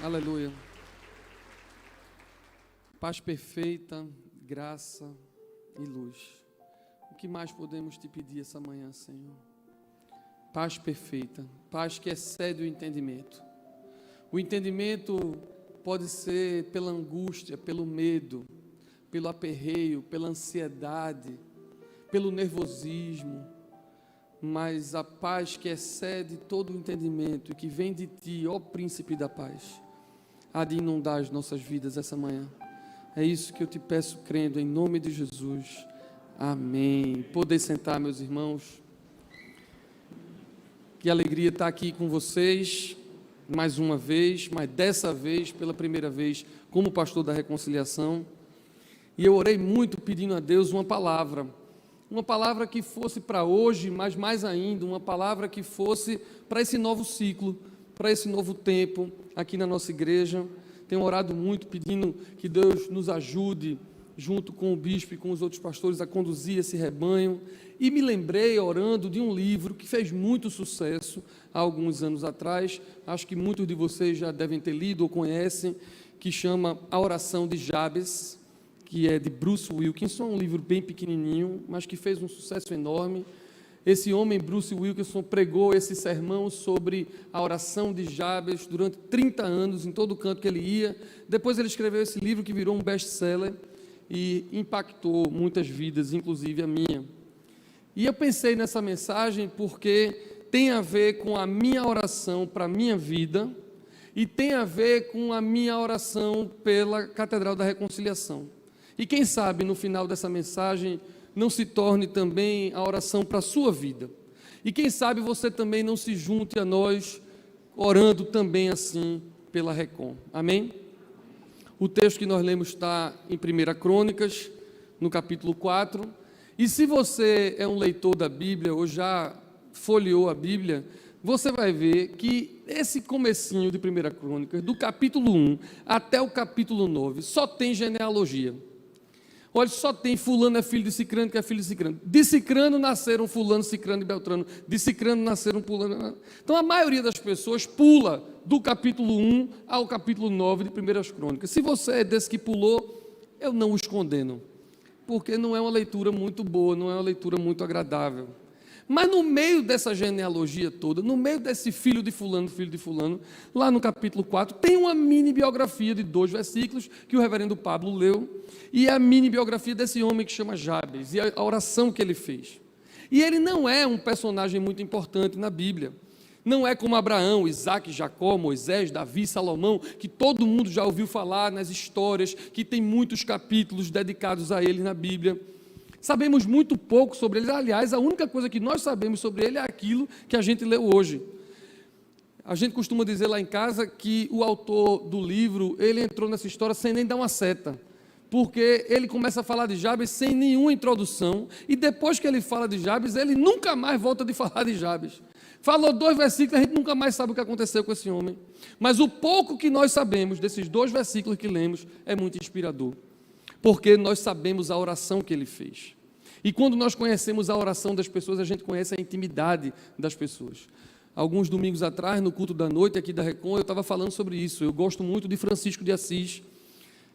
Aleluia. Paz perfeita, graça e luz. O que mais podemos te pedir essa manhã, Senhor? Paz perfeita, paz que excede o entendimento. O entendimento pode ser pela angústia, pelo medo, pelo aperreio, pela ansiedade, pelo nervosismo, mas a paz que excede todo o entendimento e que vem de Ti, ó Príncipe da Paz, há de inundar as nossas vidas essa manhã. É isso que eu te peço, crendo, em nome de Jesus. Amém. Poder sentar, meus irmãos. Que alegria estar aqui com vocês, mais uma vez, mas dessa vez, pela primeira vez, como pastor da reconciliação. E eu orei muito pedindo a Deus uma palavra que fosse para hoje, mas mais ainda, uma palavra que fosse para esse novo ciclo, para esse novo tempo aqui na nossa igreja. Tenho orado muito pedindo que Deus nos ajude, junto com o bispo e com os outros pastores, a conduzir esse rebanho. E me lembrei, orando, de um livro que fez muito sucesso há alguns anos atrás, acho que muitos de vocês já devem ter lido ou conhecem, que chama A Oração de Jabes, que é de Bruce Wilkinson, um livro bem pequenininho, mas que fez um sucesso enorme. Esse homem, Bruce Wilkinson, pregou esse sermão sobre a oração de Jabes durante 30 anos, em todo canto que ele ia. Depois ele escreveu esse livro que virou um best-seller e impactou muitas vidas, inclusive a minha. E eu pensei nessa mensagem porque tem a ver com a minha oração para a minha vida e tem a ver com a minha oração pela Catedral da Reconciliação. E quem sabe no final dessa mensagem não se torne também a oração para a sua vida. E quem sabe você também não se junte a nós orando também assim pela Recon. Amém? O texto que nós lemos está em 1 Crônicas, no capítulo 4. E se você é um leitor da Bíblia ou já folheou a Bíblia, você vai ver que esse comecinho de 1 Crônicas, do capítulo 1 até o capítulo 9, só tem genealogia. Olha, só tem fulano é filho de Cicrano, que é filho de Cicrano. De Cicrano nasceram fulano, Cicrano e Beltrano. De Cicrano nasceram fulano. Então a maioria das pessoas pula do capítulo 1 ao capítulo 9 de 1 Crônicas. Se você é desse que pulou, eu não os condeno, porque não é uma leitura muito boa, não é uma leitura muito agradável. Mas no meio dessa genealogia toda, no meio desse filho de fulano, lá no capítulo 4, tem uma mini biografia de 2 versículos que o reverendo Pablo leu, e é a mini biografia desse homem que chama Jabes, e a oração que ele fez. E ele não é um personagem muito importante na Bíblia. Não é como Abraão, Isaac, Jacó, Moisés, Davi, Salomão, que todo mundo já ouviu falar nas histórias, que tem muitos capítulos dedicados a ele na Bíblia. Sabemos muito pouco sobre ele. Aliás, a única coisa que nós sabemos sobre ele é aquilo que a gente leu hoje. A gente costuma dizer lá em casa que o autor do livro, ele entrou nessa história sem nem dar uma seta, porque ele começa a falar de Jabes sem nenhuma introdução, e depois que ele fala de Jabes, ele nunca mais volta de falar de Jabes. Falou 2 versículos, a gente nunca mais sabe o que aconteceu com esse homem. Mas o pouco que nós sabemos desses 2 versículos que lemos é muito inspirador, porque nós sabemos a oração que ele fez. E quando nós conhecemos a oração das pessoas, a gente conhece a intimidade das pessoas. Alguns domingos atrás, no culto da noite aqui da Recon, eu estava falando sobre isso. Eu gosto muito de Francisco de Assis.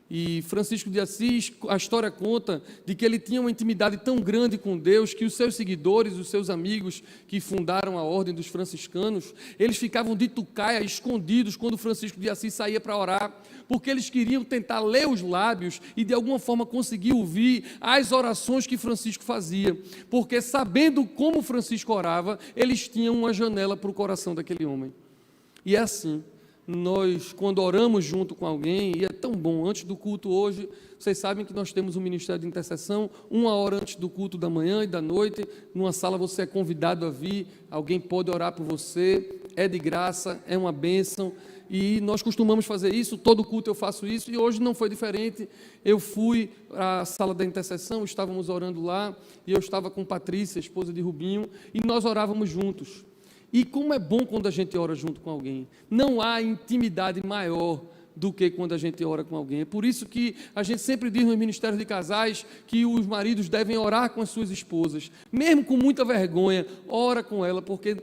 E Francisco de Assis, a história conta de que ele tinha uma intimidade tão grande com Deus que os seus seguidores, os seus amigos que fundaram a ordem dos franciscanos, eles ficavam de tucaia, escondidos quando Francisco de Assis saía para orar, porque eles queriam tentar ler os lábios e de alguma forma conseguir ouvir as orações que Francisco fazia, porque sabendo como Francisco orava, eles tinham uma janela para o coração daquele homem. E é assim. Nós, quando oramos junto com alguém, e é tão bom, antes do culto hoje, vocês sabem que nós temos um ministério de intercessão, 1 hora antes do culto da manhã e da noite, numa sala você é convidado a vir, alguém pode orar por você, é de graça, é uma bênção, e nós costumamos fazer isso, todo culto eu faço isso, e hoje não foi diferente. Eu fui à sala da intercessão, estávamos orando lá, e eu estava com Patrícia, esposa de Rubinho, e nós orávamos juntos. E como é bom quando a gente ora junto com alguém. Não há intimidade maior do que quando a gente ora com alguém. É por isso que a gente sempre diz nos ministérios de casais que os maridos devem orar com as suas esposas. Mesmo com muita vergonha, ora com ela, porque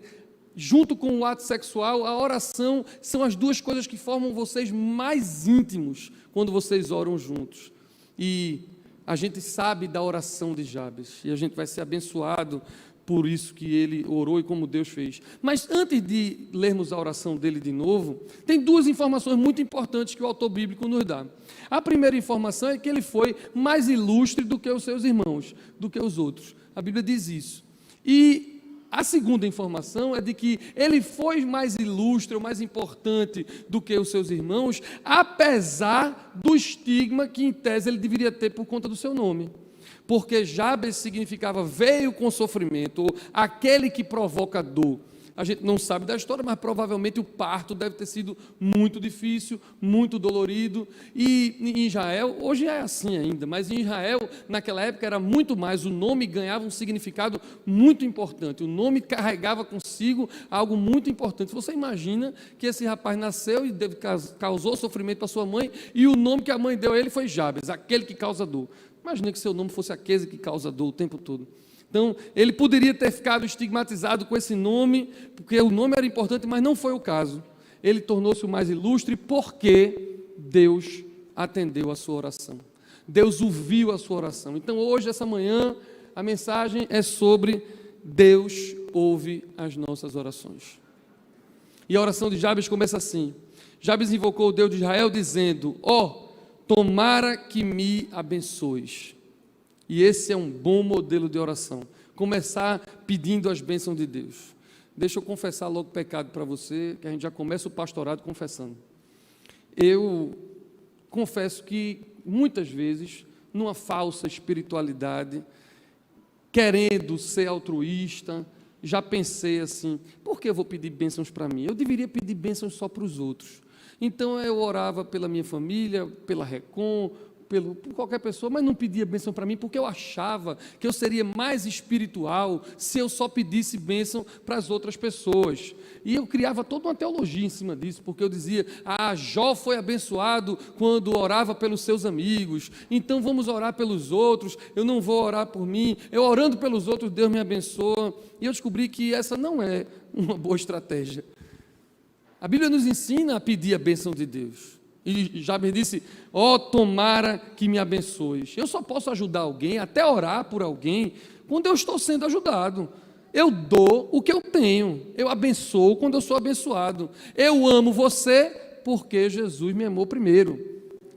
junto com o ato sexual, a oração são as duas coisas que formam vocês mais íntimos quando vocês oram juntos. E a gente sabe da oração de Jabes, e a gente vai ser abençoado por isso que ele orou e como Deus fez. Mas antes de lermos a oração dele de novo, tem duas informações muito importantes que o autor bíblico nos dá. A primeira informação é que ele foi mais ilustre do que os seus irmãos, do que os outros. A Bíblia diz isso. E a segunda informação é de que ele foi mais ilustre, ou mais importante do que os seus irmãos, apesar do estigma que, em tese, ele deveria ter por conta do seu nome. Porque Jabes significava veio com sofrimento, ou aquele que provoca dor. A gente não sabe da história, mas provavelmente o parto deve ter sido muito difícil, muito dolorido. E em Israel, hoje é assim ainda, mas em Israel, naquela época, era muito mais. O nome ganhava um significado muito importante. O nome carregava consigo algo muito importante. Você imagina que esse rapaz nasceu e causou sofrimento para sua mãe, e o nome que a mãe deu a ele foi Jabes, aquele que causa dor. Imagina que seu nome fosse aquele que causa dor o tempo todo. Então, ele poderia ter ficado estigmatizado com esse nome, porque o nome era importante, mas não foi o caso. Ele tornou-se o mais ilustre porque Deus atendeu a sua oração. Deus ouviu a sua oração. Então, hoje, essa manhã, a mensagem é sobre Deus ouve as nossas orações. E a oração de Jabes começa assim. Jabes invocou o Deus de Israel, dizendo: tomara que me abençoes. E esse é um bom modelo de oração. Começar pedindo as bênçãos de Deus. Deixa eu confessar logo o pecado para você, que a gente já começa o pastorado confessando. Eu confesso que muitas vezes, numa falsa espiritualidade, querendo ser altruísta, já pensei assim: por que eu vou pedir bênçãos para mim? Eu deveria pedir bênçãos só para os outros. Então eu orava pela minha família, pela Recon, por qualquer pessoa, mas não pedia bênção para mim, porque eu achava que eu seria mais espiritual se eu só pedisse bênção para as outras pessoas. E eu criava toda uma teologia em cima disso, porque eu dizia: Jó foi abençoado quando orava pelos seus amigos, então vamos orar pelos outros, eu não vou orar por mim, eu orando pelos outros, Deus me abençoa. E eu descobri que essa não é uma boa estratégia. A Bíblia nos ensina a pedir a bênção de Deus. E Jabes disse: tomara que me abençoes. Eu só posso ajudar alguém, até orar por alguém, quando eu estou sendo ajudado. Eu dou o que eu tenho, eu abençoo quando eu sou abençoado. Eu amo você porque Jesus me amou primeiro.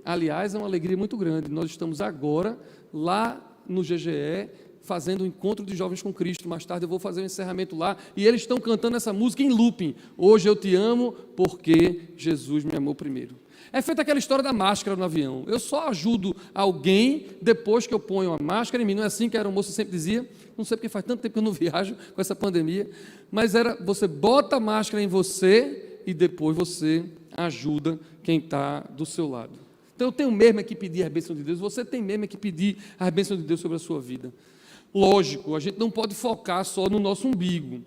Aliás, é uma alegria muito grande. Nós estamos agora lá no GGE, fazendo um encontro de jovens com Cristo. Mais tarde eu vou fazer um encerramento lá, e eles estão cantando essa música em looping. Hoje eu te amo porque Jesus me amou primeiro. É feita aquela história da máscara no avião. Eu só ajudo alguém depois que eu ponho a máscara em mim. Não é assim que a aeromoça sempre dizia? Não sei porque faz tanto tempo que eu não viajo com essa pandemia, mas era: você bota a máscara em você e depois você ajuda quem está do seu lado. Então eu tenho mesmo que pedir a bênção de Deus, você tem mesmo que pedir a bênção de Deus sobre a sua vida. Lógico, a gente não pode focar só no nosso umbigo,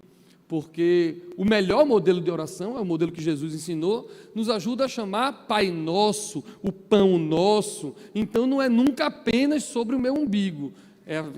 porque o melhor modelo de oração é o modelo que Jesus ensinou, nos ajuda a chamar Pai Nosso, o pão nosso. Então não é nunca apenas sobre o meu umbigo,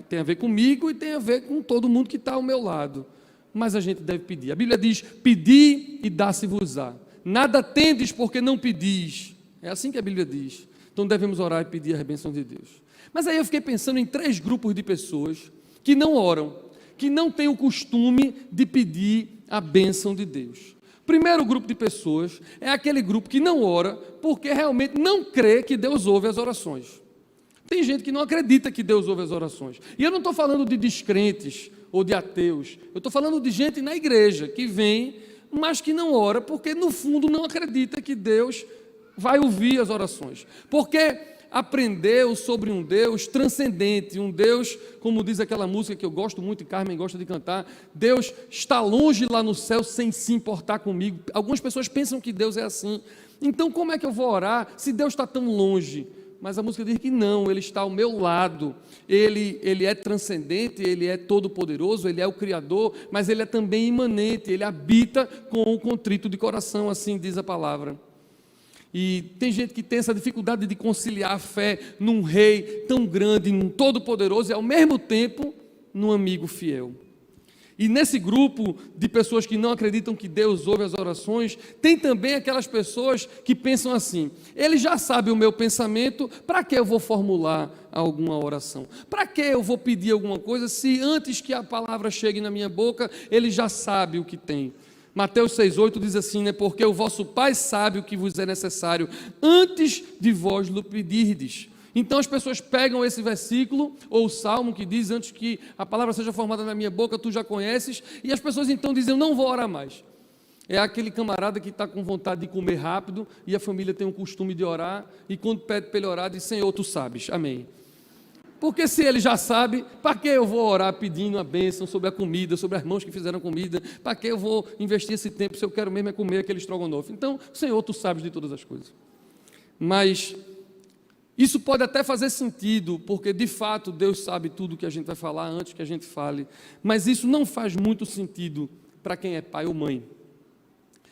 tem a ver comigo e tem a ver com todo mundo que está ao meu lado. Mas a gente deve pedir. A Bíblia diz: pedi e dá-se-vos-á. Nada tendes porque não pedis. É assim que a Bíblia diz. Então devemos orar e pedir a bênção de Deus. Mas aí eu fiquei pensando em 3 grupos de pessoas que não oram, que não têm o costume de pedir a bênção de Deus. Primeiro grupo de pessoas é aquele grupo que não ora porque realmente não crê que Deus ouve as orações. Tem gente que não acredita que Deus ouve as orações. E eu não estou falando de descrentes ou de ateus. Eu estou falando de gente na igreja que vem, mas que não ora porque no fundo não acredita que Deus vai ouvir as orações. Porque aprendeu sobre um Deus transcendente, um Deus, como diz aquela música que eu gosto muito e Carmen gosta de cantar: Deus está longe lá no céu sem se importar comigo. Algumas pessoas pensam que Deus é assim. Então como é que eu vou orar se Deus está tão longe? Mas a música diz que não, Ele está ao meu lado, Ele é transcendente, Ele é todo-poderoso, Ele é o Criador, mas Ele é também imanente, Ele habita com o contrito de coração, assim diz a palavra. E tem gente que tem essa dificuldade de conciliar a fé num rei tão grande, num todo-poderoso, e ao mesmo tempo num amigo fiel. E nesse grupo de pessoas que não acreditam que Deus ouve as orações, tem também aquelas pessoas que pensam assim: ele já sabe o meu pensamento, para que eu vou formular alguma oração? Para que eu vou pedir alguma coisa se antes que a palavra chegue na minha boca, ele já sabe o que tem? Mateus 6,8 diz assim, né? Porque o vosso Pai sabe o que vos é necessário antes de vós lhe pedirdes. Então as pessoas pegam esse versículo, ou o Salmo que diz, antes que a palavra seja formada na minha boca, tu já conheces, e as pessoas então dizem, eu não vou orar mais. É aquele camarada que está com vontade de comer rápido, e a família tem o costume de orar, e quando pede para ele orar, diz, Senhor, tu sabes, amém. Porque se ele já sabe, para que eu vou orar pedindo a bênção sobre a comida, sobre as mãos que fizeram comida? Para que eu vou investir esse tempo se eu quero mesmo é comer aquele estrogonofe? Então, Senhor, tu sabes de todas as coisas. Mas isso pode até fazer sentido, porque de fato Deus sabe tudo que a gente vai falar antes que a gente fale. Mas isso não faz muito sentido para quem é pai ou mãe.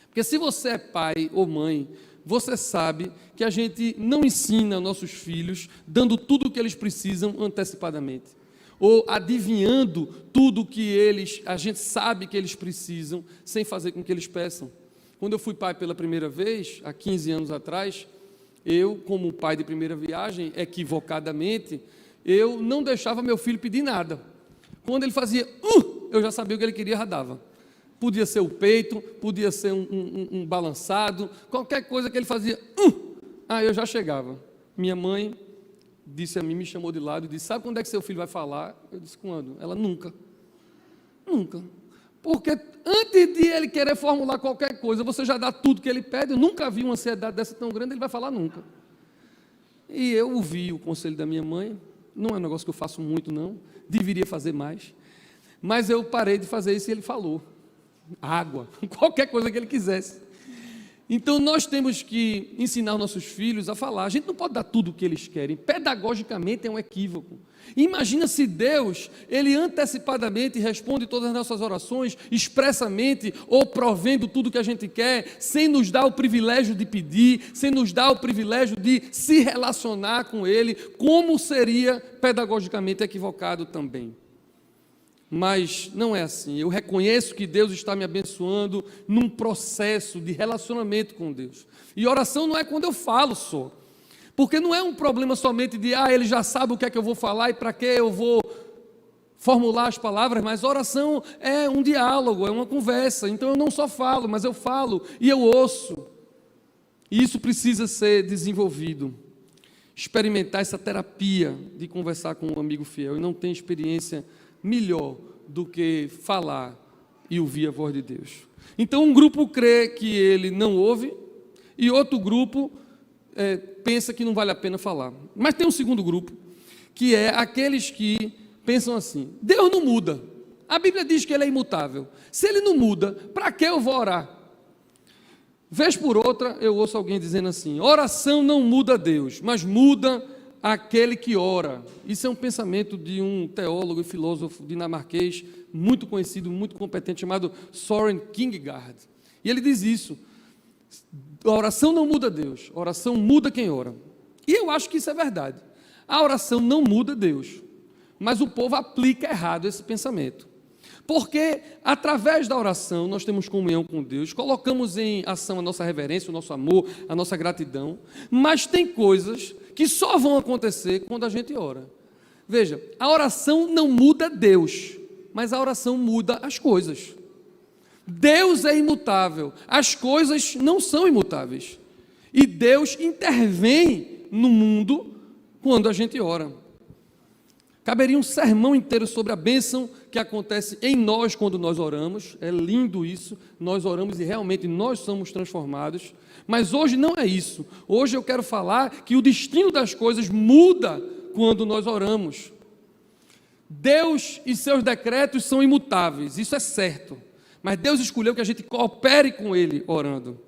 Porque se você é pai ou mãe, você sabe que a gente não ensina nossos filhos dando tudo o que eles precisam antecipadamente, ou adivinhando tudo que a gente sabe que eles precisam, sem fazer com que eles peçam. Quando eu fui pai pela primeira vez, há 15 anos atrás, eu, como pai de primeira viagem, equivocadamente, eu não deixava meu filho pedir nada. Quando ele fazia, eu já sabia o que ele queria, já dava. Podia ser o peito, podia ser um balançado, qualquer coisa que ele fazia, eu já chegava. Minha mãe disse a mim, me chamou de lado e disse, sabe quando é que seu filho vai falar? Eu disse, quando? Ela, nunca. Nunca. Porque antes de ele querer formular qualquer coisa, você já dá tudo que ele pede. Eu nunca vi uma ansiedade dessa tão grande, ele vai falar nunca. E eu ouvi o conselho da minha mãe, não é um negócio que eu faço muito não, deveria fazer mais, mas eu parei de fazer isso e ele falou. Água, qualquer coisa que ele quisesse. Então nós temos que ensinar os nossos filhos a falar. A gente não pode dar tudo o que eles querem. Pedagogicamente é um equívoco. Imagina se Deus, ele antecipadamente responde todas as nossas orações, expressamente, ou provendo tudo que a gente quer, sem nos dar o privilégio de pedir, sem nos dar o privilégio de se relacionar com ele, como seria pedagogicamente equivocado também. Mas não é assim. Eu reconheço que Deus está me abençoando num processo de relacionamento com Deus. E oração não é quando eu falo só. Porque não é um problema somente de, ele já sabe o que é que eu vou falar e para que eu vou formular as palavras, mas oração é um diálogo, é uma conversa. Então eu não só falo, mas eu falo e eu ouço. E isso precisa ser desenvolvido. Experimentar essa terapia de conversar com um amigo fiel. E não tem experiência melhor do que falar e ouvir a voz de Deus. Então um grupo crê que ele não ouve e outro grupo pensa que não vale a pena falar. Mas tem um segundo grupo, que é aqueles que pensam assim, Deus não muda, a Bíblia diz que ele é imutável, se ele não muda, para que eu vou orar? Vez por outra eu ouço alguém dizendo assim, oração não muda Deus, mas muda aquele que ora. Isso é um pensamento de um teólogo e filósofo dinamarquês muito conhecido, muito competente, chamado Søren Kierkegaard. E ele diz isso, a oração não muda Deus, a oração muda quem ora. E eu acho que isso é verdade. A oração não muda Deus, mas o povo aplica errado esse pensamento. Porque através da oração nós temos comunhão com Deus, colocamos em ação a nossa reverência, o nosso amor, a nossa gratidão, mas tem coisas que só vão acontecer quando a gente ora. Veja, a oração não muda Deus, mas a oração muda as coisas. Deus é imutável, as coisas não são imutáveis. E Deus intervém no mundo quando a gente ora. Caberia um sermão inteiro sobre a bênção que acontece em nós quando nós oramos. É lindo isso, nós oramos e realmente nós somos transformados. Mas hoje não é isso. Hoje eu quero falar que o destino das coisas muda quando nós oramos. Deus e seus decretos são imutáveis, isso é certo. Mas Deus escolheu que a gente coopere com Ele orando.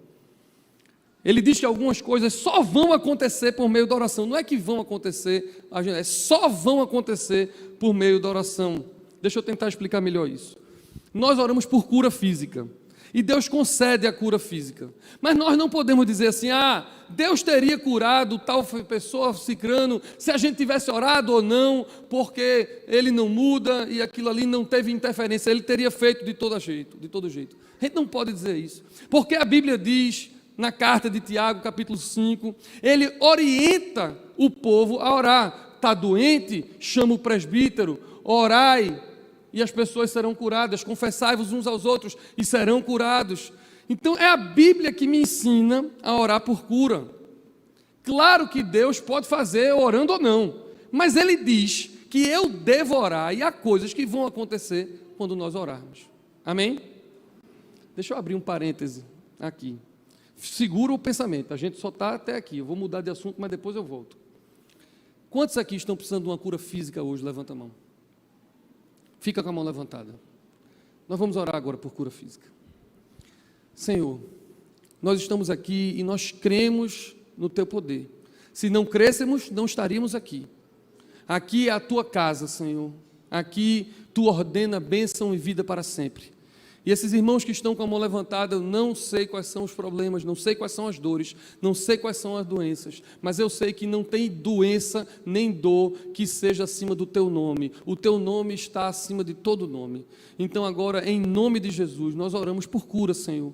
Ele diz que algumas coisas só vão acontecer por meio da oração. Não é que vão acontecer, só vão acontecer por meio da oração. Deixa eu tentar explicar melhor isso. Nós oramos por cura física. E Deus concede a cura física. Mas nós não podemos dizer assim, Deus teria curado tal pessoa, cicrano, se a gente tivesse orado ou não, porque Ele não muda e aquilo ali não teve interferência, Ele teria feito de todo jeito. A gente não pode dizer isso. Porque a Bíblia diz, na carta de Tiago, capítulo 5, Ele orienta o povo a orar. Está doente? Chama o presbítero, orai, e as pessoas serão curadas, confessai-vos uns aos outros e serão curados. Então é a Bíblia que me ensina a orar por cura. Claro que Deus pode fazer orando ou não, mas Ele diz que eu devo orar e há coisas que vão acontecer quando nós orarmos. Amém? Deixa eu abrir um parêntese aqui. Segura o pensamento, a gente só está até aqui, eu vou mudar de assunto, mas depois eu volto. Quantos aqui estão precisando de uma cura física hoje? Levanta a mão. Fica com a mão levantada. Nós vamos orar agora por cura física. Senhor, nós estamos aqui e nós cremos no Teu poder. Se não crêssemos, não estaríamos aqui. Aqui é a Tua casa, Senhor. Aqui Tu ordena bênção e vida para sempre. E esses irmãos que estão com a mão levantada, eu não sei quais são os problemas, não sei quais são as dores, não sei quais são as doenças, mas eu sei que não tem doença nem dor que seja acima do Teu nome. O Teu nome está acima de todo nome. Então agora, em nome de Jesus, nós oramos por cura, Senhor.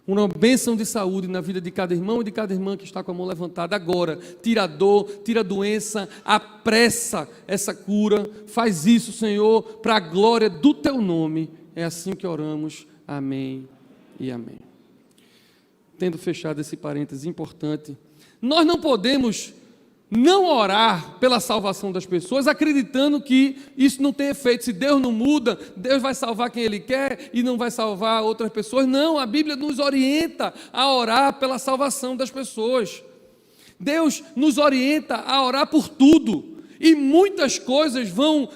Uma bênção de saúde na vida de cada irmão e de cada irmã que está com a mão levantada agora. Tira a dor, tira a doença, apressa essa cura. Faz isso, Senhor, para a glória do Teu nome. É assim que oramos. Amém e amém. Tendo fechado esse parêntese importante, nós não podemos não orar pela salvação das pessoas, acreditando que isso não tem efeito. Se Deus não muda, Deus vai salvar quem Ele quer e não vai salvar outras pessoas. Não, a Bíblia nos orienta a orar pela salvação das pessoas. Deus nos orienta a orar por tudo. E muitas coisas vão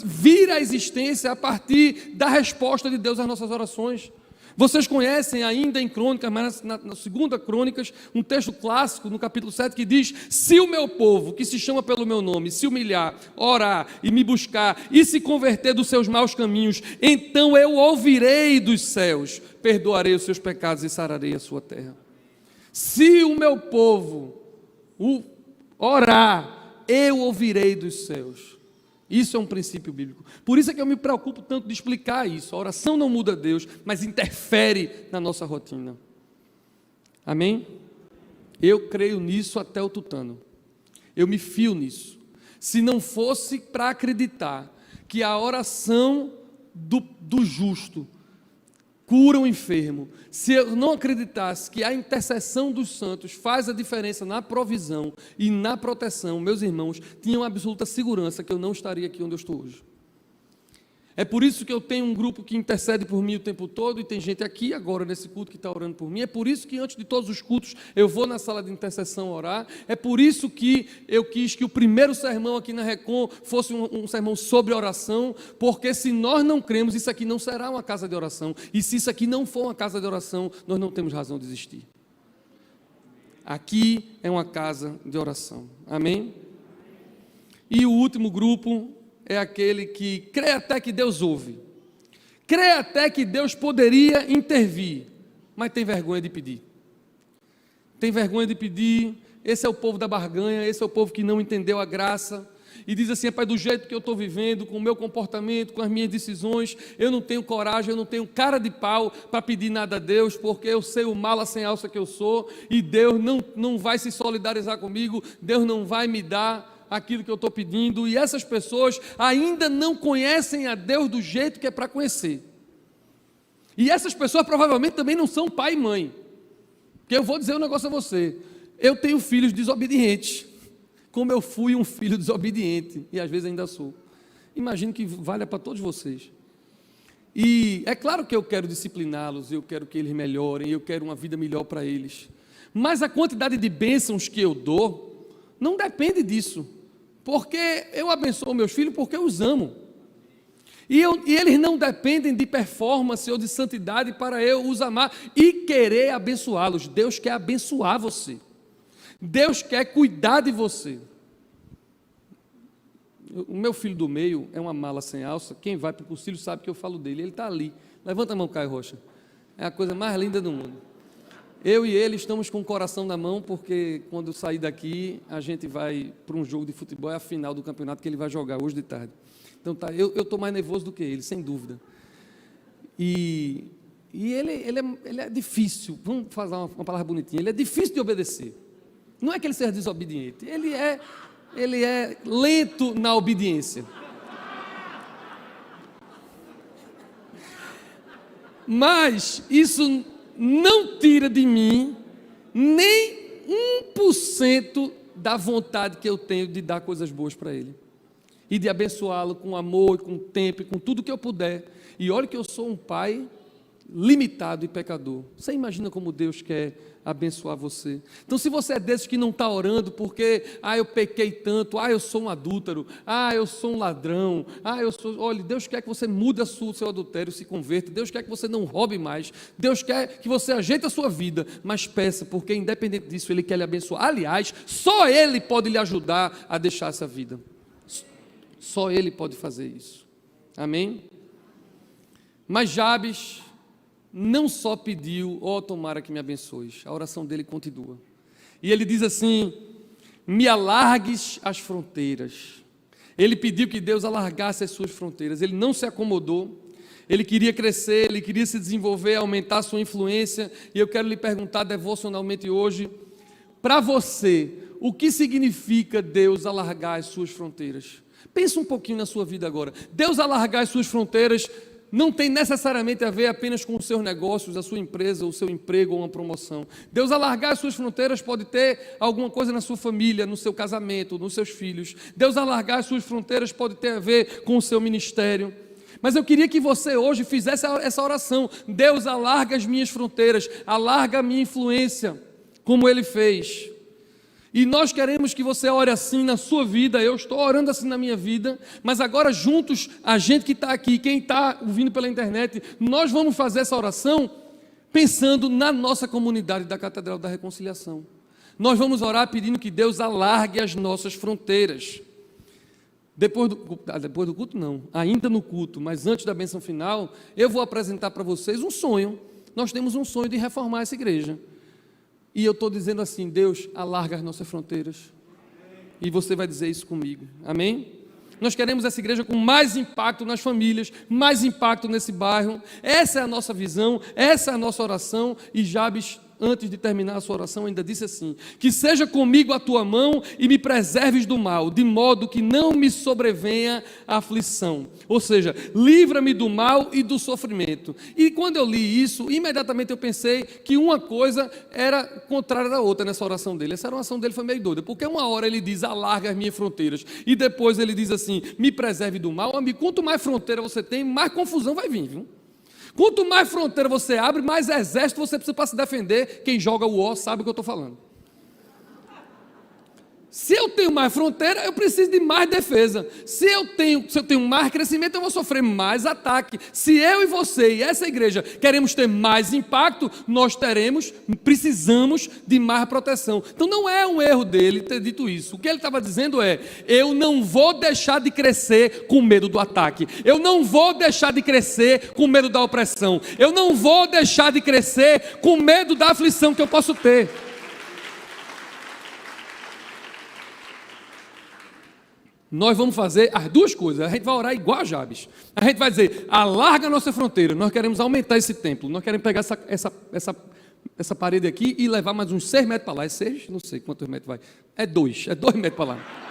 vir à existência a partir da resposta de Deus às nossas orações. Vocês conhecem ainda em Crônicas, mas na segunda Crônicas, um texto clássico no capítulo 7 que diz: se o meu povo, que se chama pelo meu nome, se humilhar, orar e me buscar e se converter dos seus maus caminhos, então eu ouvirei dos céus, perdoarei os seus pecados e sararei a sua terra. Se o meu povo orar, eu ouvirei dos céus. Isso é um princípio bíblico. Por isso é que eu me preocupo tanto de explicar isso. A oração não muda Deus, mas interfere na nossa rotina. Amém? Eu creio nisso até o tutano. Eu me fio nisso. Se não fosse para acreditar que a oração do justo cura o enfermo, se eu não acreditasse que a intercessão dos santos faz a diferença na provisão e na proteção, meus irmãos tinham absoluta segurança que eu não estaria aqui onde eu estou hoje. É por isso que eu tenho um grupo que intercede por mim o tempo todo, e tem gente aqui agora nesse culto que está orando por mim. É por isso que antes de todos os cultos eu vou na sala de intercessão orar. É por isso que eu quis que o primeiro sermão aqui na Recon fosse um sermão sobre oração, porque se nós não cremos, isso aqui não será uma casa de oração, e se isso aqui não for uma casa de oração, nós não temos razão de existir. Aqui é uma casa de oração. Amém? E o último grupo é aquele que crê até que Deus ouve, crê até que Deus poderia intervir, mas tem vergonha de pedir. Tem vergonha de pedir. Esse é o povo da barganha, esse é o povo que não entendeu a graça, e diz assim: pai, do jeito que eu estou vivendo, com o meu comportamento, com as minhas decisões, eu não tenho coragem, eu não tenho cara de pau para pedir nada a Deus, porque eu sei o mala sem alça que eu sou, e Deus não vai se solidarizar comigo, Deus não vai me dar aquilo que eu estou pedindo. E essas pessoas ainda não conhecem a Deus do jeito que é para conhecer. E essas pessoas provavelmente também não são pai e mãe, porque eu vou dizer um negócio a você: eu tenho filhos desobedientes, como eu fui um filho desobediente, e às vezes ainda sou. Imagino que valha para todos vocês. E é claro que eu quero discipliná-los, eu quero que eles melhorem, eu quero uma vida melhor para eles, mas a quantidade de bênçãos que eu dou não depende disso, porque eu abençoo meus filhos porque eu os amo. E eles não dependem de performance ou de santidade para eu os amar e querer abençoá-los. Deus quer abençoar você. Deus quer cuidar de você. O meu filho do meio é uma mala sem alça. Quem vai para o cursilho sabe que eu falo dele. Ele está ali. Levanta a mão, Caio Rocha. É a coisa mais linda do mundo. Eu e ele estamos com o coração na mão, porque quando eu sair daqui, a gente vai para um jogo de futebol, é a final do campeonato que ele vai jogar hoje de tarde. Então tá, eu estou mais nervoso do que ele, sem dúvida. E ele é difícil, vamos fazer uma palavra bonitinha, ele é difícil de obedecer. Não é que ele seja desobediente, ele é lento na obediência. Mas isso não tira de mim nem 1% da vontade que eu tenho de dar coisas boas para ele. E de abençoá-lo com amor, com tempo, e com tudo que eu puder. E olha que eu sou um pai limitado e pecador. Você imagina como Deus quer abençoar você? Então, se você é desses que não está orando porque, eu pequei tanto, eu sou um adúltero, eu sou um ladrão, olha, Deus quer que você mude o seu adultério, se converta, Deus quer que você não roube mais, Deus quer que você ajeite a sua vida, mas peça, porque independente disso, Ele quer lhe abençoar. Aliás, só Ele pode lhe ajudar a deixar essa vida. Só Ele pode fazer isso. Amém? Mas Jabes não só pediu, tomara que me abençoes, a oração dele continua. E ele diz assim: me alargues as fronteiras. Ele pediu que Deus alargasse as suas fronteiras. Ele não se acomodou, ele queria crescer, ele queria se desenvolver, aumentar a sua influência. E eu quero lhe perguntar devocionalmente hoje, para você, o que significa Deus alargar as suas fronteiras? Pensa um pouquinho na sua vida agora. Deus alargar as suas fronteiras não tem necessariamente a ver apenas com os seus negócios, a sua empresa, o seu emprego ou uma promoção. Deus alargar as suas fronteiras pode ter alguma coisa na sua família, no seu casamento, nos seus filhos. Deus alargar as suas fronteiras pode ter a ver com o seu ministério. Mas eu queria que você hoje fizesse essa oração: Deus, alarga as minhas fronteiras, alarga a minha influência, como Ele fez. E nós queremos que você ore assim na sua vida. Eu estou orando assim na minha vida, mas agora juntos, a gente que está aqui, quem está ouvindo pela internet, nós vamos fazer essa oração pensando na nossa comunidade da Catedral da Reconciliação. Nós vamos orar pedindo que Deus alargue as nossas fronteiras. Depois do culto não, ainda no culto, mas antes da bênção final, eu vou apresentar para vocês um sonho. Nós temos um sonho de reformar essa igreja. E eu estou dizendo assim: Deus, alarga as nossas fronteiras. E você vai dizer isso comigo, amém? Nós queremos essa igreja com mais impacto nas famílias, mais impacto nesse bairro. Essa é a nossa visão, essa é a nossa oração. E Jabes, antes de terminar a sua oração, ainda disse assim: que seja comigo a tua mão e me preserves do mal, de modo que não me sobrevenha a aflição. Ou seja, livra-me do mal e do sofrimento. E quando eu li isso, imediatamente eu pensei que uma coisa era contrária da outra nessa oração dele. Essa oração dele foi meio doida, porque uma hora ele diz: alarga as minhas fronteiras, e depois ele diz assim: me preserve do mal. Amigo, quanto mais fronteira você tem, mais confusão vai vir, viu? Quanto mais fronteira você abre, mais exército você precisa para se defender. Quem joga o O sabe o que eu estou falando. Se eu tenho mais fronteira, eu preciso de mais defesa. Se eu tenho mais crescimento, eu vou sofrer mais ataque. Se eu e você e essa igreja queremos ter mais impacto, nós precisamos de mais proteção. Então não é um erro dele ter dito isso. O que ele estava dizendo é: eu não vou deixar de crescer com medo do ataque. Eu não vou deixar de crescer com medo da opressão. Eu não vou deixar de crescer com medo da aflição que eu posso ter. Nós vamos fazer as duas coisas. A gente vai orar igual a Jabes. A gente vai dizer: alarga a nossa fronteira. Nós queremos aumentar esse templo. Nós queremos pegar essa parede aqui e levar mais uns 6 metros para lá. É 6? Não sei quantos metros vai. É 2 metros para lá.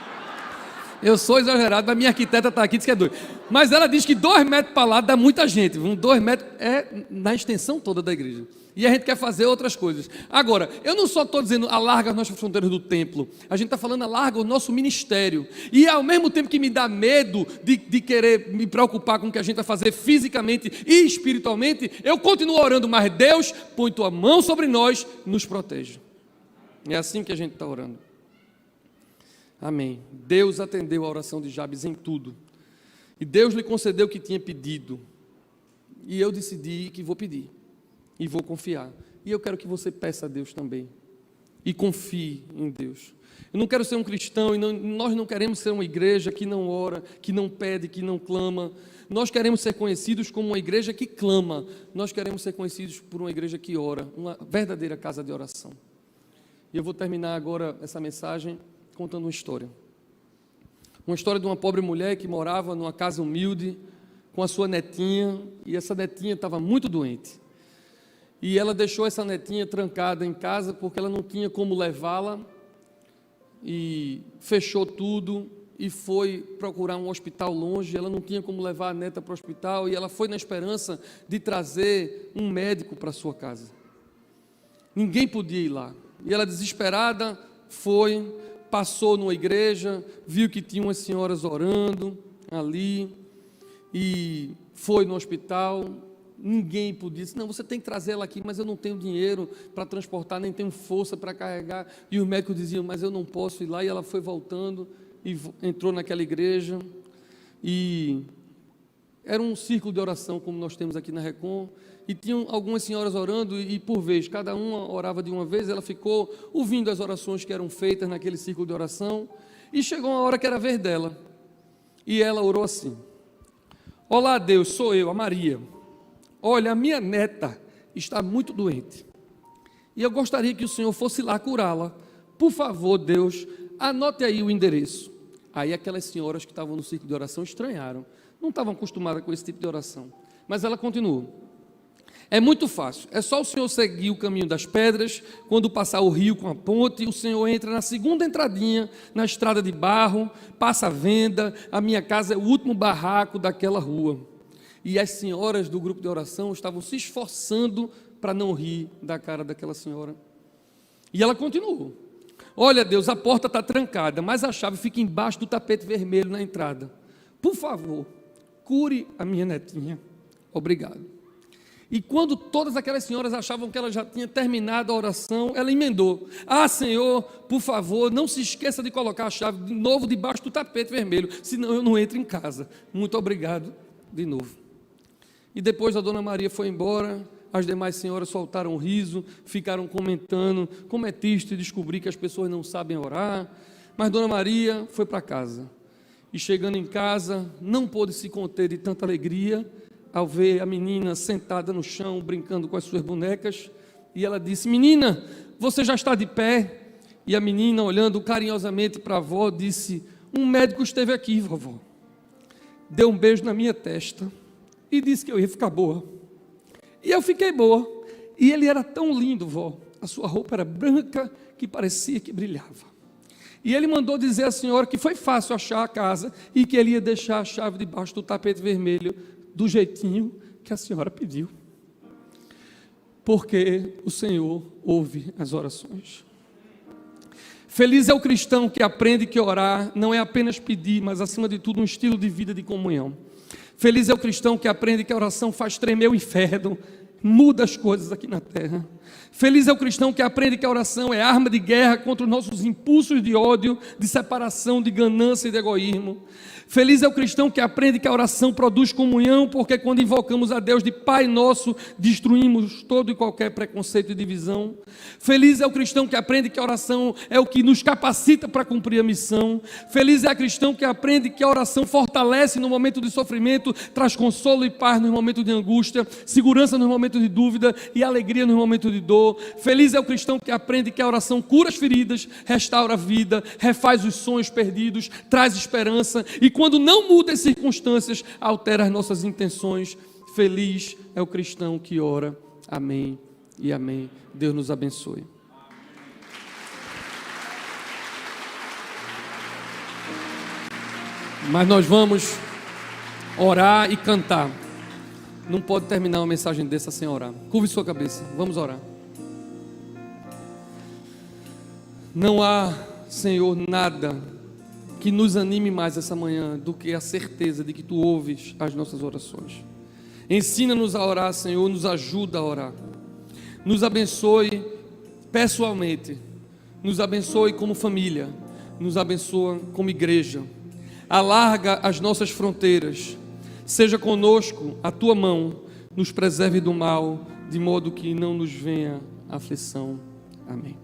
Eu sou exagerado, mas minha arquiteta está aqui e diz que é 2. Mas ela diz que 2 metros para lá dá muita gente. 2 metros é na extensão toda da igreja. E a gente quer fazer outras coisas. Agora, eu não só estou dizendo alarga as nossas fronteiras do templo. A gente está falando alarga o nosso ministério. E ao mesmo tempo que me dá medo de querer me preocupar com o que a gente vai fazer fisicamente e espiritualmente, eu continuo orando: mas Deus, põe tua mão sobre nós, nos protege. É assim que a gente está orando. Amém. Deus atendeu a oração de Jabes em tudo. E Deus lhe concedeu o que tinha pedido. E eu decidi que vou pedir. E vou confiar. E eu quero que você peça a Deus também. e confie em Deus. Eu não quero ser um cristão, e nós não queremos ser uma igreja que não ora, que não pede, que não clama. Nós queremos ser conhecidos como uma igreja que clama. Nós queremos ser conhecidos por uma igreja que ora, uma verdadeira casa de oração. E eu vou terminar agora essa mensagem contando uma história. Uma história de uma pobre mulher que morava numa casa humilde com a sua netinha, e essa netinha estava muito doente. E ela deixou essa netinha trancada em casa porque ela não tinha como levá-la, e fechou tudo e foi procurar um hospital longe. Ela não tinha como levar a neta para o hospital, e ela foi na esperança de trazer um médico para sua casa. Ninguém podia ir lá, e ela, desesperada, foi, passou numa igreja, viu que tinha umas senhoras orando ali, e foi no hospital. Ninguém podia, disse: não, você tem que trazer ela aqui, mas eu não tenho dinheiro para transportar, nem tenho força para carregar. E os médicos diziam: mas eu não posso ir lá. E ela foi voltando e entrou naquela igreja, e era um círculo de oração como nós temos aqui na Recon, e tinham algumas senhoras orando, e por vez, cada uma orava de uma vez. Ela ficou ouvindo as orações que eram feitas naquele círculo de oração, e chegou uma hora que era a vez dela, e ela orou assim: olá Deus, sou eu, a Maria. Olha, a minha neta está muito doente, e eu gostaria que o Senhor fosse lá curá-la. Por favor, Deus, anote aí o endereço. Aí aquelas senhoras que estavam no círculo de oração estranharam, não estavam acostumadas com esse tipo de oração. Mas ela continuou: é muito fácil, é só o Senhor seguir o caminho das pedras. Quando passar o rio com a ponte, o Senhor entra na segunda entradinha, na estrada de barro, passa a venda. A minha casa é o último barraco daquela rua. E as senhoras do grupo de oração estavam se esforçando para não rir da cara daquela senhora. E ela continuou: olha Deus, a porta está trancada, mas a chave fica embaixo do tapete vermelho na entrada. Por favor, cure a minha netinha. Obrigado. E quando todas aquelas senhoras achavam que ela já tinha terminado a oração, ela emendou: ah, Senhor, por favor, não se esqueça de colocar a chave de novo debaixo do tapete vermelho, senão eu não entro em casa. Muito obrigado de novo. E depois a dona Maria foi embora, as demais senhoras soltaram um riso, ficaram comentando como é triste descobrir que as pessoas não sabem orar. Mas dona Maria foi para casa, e chegando em casa, não pôde se conter de tanta alegria ao ver a menina sentada no chão, brincando com as suas bonecas. E ela disse: menina, você já está de pé? E a menina, olhando carinhosamente para a avó, disse: um médico esteve aqui, vovó, deu um beijo na minha testa e disse que eu ia ficar boa. E eu fiquei boa. E ele era tão lindo, vó, a sua roupa era branca que parecia que brilhava. E ele mandou dizer à senhora que foi fácil achar a casa, e que ele ia deixar a chave debaixo do tapete vermelho, do jeitinho que a senhora pediu. Porque o Senhor ouve as orações. Feliz é o cristão que aprende que orar não é apenas pedir, mas acima de tudo um estilo de vida de comunhão. Feliz é o cristão que aprende que a oração faz tremer o inferno, muda as coisas aqui na terra. Feliz é o cristão que aprende que a oração é arma de guerra contra os nossos impulsos de ódio, de separação, de ganância e de egoísmo. Feliz é o cristão que aprende que a oração produz comunhão, porque quando invocamos a Deus de Pai Nosso, destruímos todo e qualquer preconceito e divisão. Feliz é o cristão que aprende que a oração é o que nos capacita para cumprir a missão. Feliz é o cristão que aprende que a oração fortalece no momento de sofrimento, traz consolo e paz no momento de angústia, segurança no momento de dúvida e alegria no momento de dor. Feliz é o cristão que aprende que a oração cura as feridas, restaura a vida, refaz os sonhos perdidos, traz esperança, e quando não muda as circunstâncias, altera as nossas intenções. Feliz é o cristão que ora. Amém e amém. Deus nos abençoe. Mas nós vamos orar e cantar. Não pode terminar uma mensagem dessa sem orar. Curve sua cabeça, vamos orar. Não há, Senhor, nada que nos anime mais essa manhã do que a certeza de que Tu ouves as nossas orações. Ensina-nos a orar, Senhor, nos ajuda a orar. Nos abençoe pessoalmente, nos abençoe como família, nos abençoa como igreja. Alarga as nossas fronteiras, seja conosco a Tua mão, nos preserve do mal, de modo que não nos venha aflição. Amém.